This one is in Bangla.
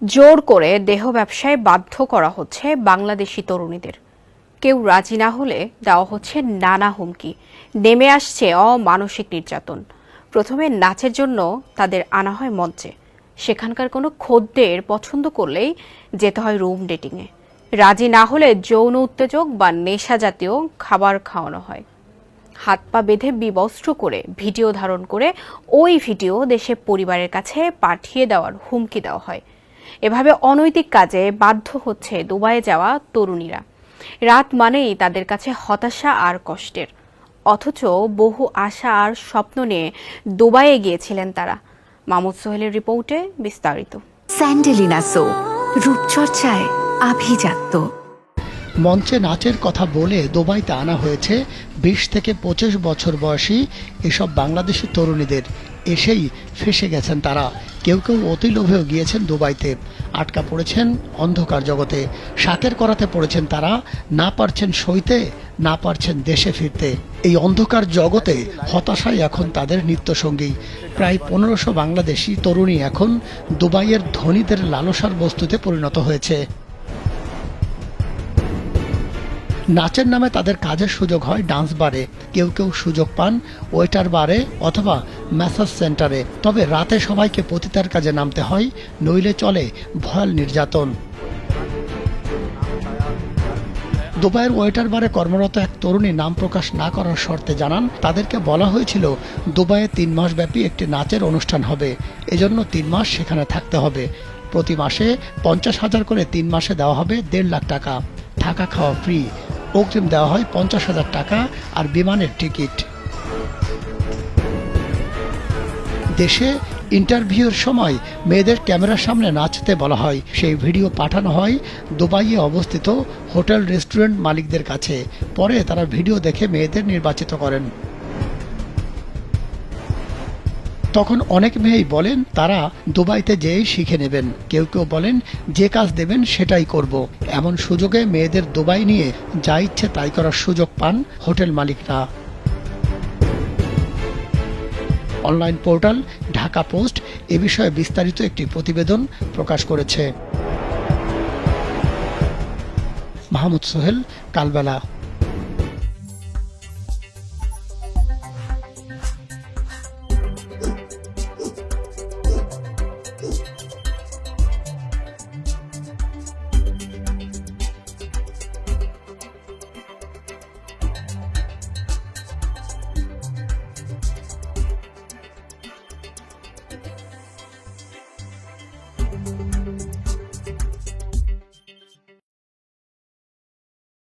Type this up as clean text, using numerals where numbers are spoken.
জোর করে দেহ ব্যবসায় বাধ্য করা হচ্ছে বাংলাদেশি তরুণীদের। কেউ রাজি না হলে দেওয়া হচ্ছে নানা হুমকি, নেমে আসছে অমানসিক নির্যাতন। প্রথমে নাচের জন্য তাদের আনা হয় মঞ্চে, সেখানকার কোনো খদ্দের পছন্দ করলেই যেতে হয় রুম ডেটিংয়ে। রাজি না হলে যৌন উত্তেজক বা নেশা জাতীয় খাবার খাওয়ানো হয়। হাত পা বেঁধে বিবস্ত্র করে ভিডিও ধারণ করে ওই ভিডিও দেশে পরিবারের কাছে পাঠিয়ে দেওয়ার হুমকি দেওয়া হয়। এভাবে অনৈতিক কাজে বাধ্য হচ্ছে দুবাইয়ে যাওয়া তরুণীরা। রাত মানেই তাদের কাছে হতাশা আর কষ্টের, অথচ বহু আশা আর স্বপ্ন নিয়ে দুবাইয়ে গিয়েছিলেন তারা। মাহমুদ সোহেলের রিপোর্টে বিস্তারিত। স্যান্ডেলিনা সো, রূপচর্চায় আভিজাত্য। মঞ্চে নাচের কথা বলে দুবাইতে আনা হয়েছে 20 থেকে 25 বছর বয়সী এসব বাংলাদেশি তরুণীদের। এসেই ফেসে গেছেন তারা। কেউ কেউ অতি লোভেও গিয়েছেন দুবাইতে, আটকা পড়েছেন অন্ধকার জগতে। শাকের করাতে পড়েছেন তারা, না পারছেন সইতে, না পারছেন দেশে ফিরতে। এই অন্ধকার জগতে হতাশাই এখন তাদের নিত্যসঙ্গী। প্রায় 1500 বাংলাদেশি তরুণী এখন দুবাইয়ের ধনীদের লালসার বস্তুতে পরিণত হয়েছে। নাচের নামে তাদের কাজের সুযোগ হয় ডান্স বারে, কেউ কেউ সুযোগ পান ওয়েটার বারে অথবা ম্যাসাজ সেন্টারে। তবে রাতে সবাইকে পতিতার কাজে নামতে হয়, নইলে চলে ভয়াল নির্যাতন। দুবাইয়ের ওয়েটার বারে কর্মরত এক তরুণী নাম প্রকাশ না করার শর্তে জানান, তাদেরকে বলা হয়েছিল দুবাইয়ে 3 মাস ব্যাপী একটি নাচের অনুষ্ঠান হবে, এজন্য 3 মাস সেখানে থাকতে হবে। প্রতি মাসে 50,000 করে 3 মাসে দেওয়া হবে 1.5 লাখ টাকা। থাকা খাওয়া ফ্রি, অগ্রিম দেওয়া হয় 50,000 টাকা আর বিমানের টিকিট। দেশে ইন্টারভিউর সময় মেয়েদের ক্যামেরার সামনে নাচতে বলা হয়। সেই ভিডিও পাঠানো হয় দুবাইয়ে অবস্থিত হোটেল রেস্টুরেন্ট মালিকদের কাছে। পরে তারা ভিডিও দেখে মেয়েদের নির্বাচিত করেন। তখন অনেক মেয়েই বলেন তারা দুবাইতে যেয়েই শিখে নেবেন, কেউ কেউ বলেন যে কাজ দেবেন সেটাই করব। এমন সুযোগে মেয়েদের দুবাই নিয়ে যা ইচ্ছে তাই করার সুযোগ পান হোটেল মালিকরা। অনলাইন পোর্টাল ঢাকা পোস্ট এ বিষয়ে বিস্তারিত একটি প্রতিবেদন প্রকাশ করেছে। মাহমুদ সোহেল, কালবেলা।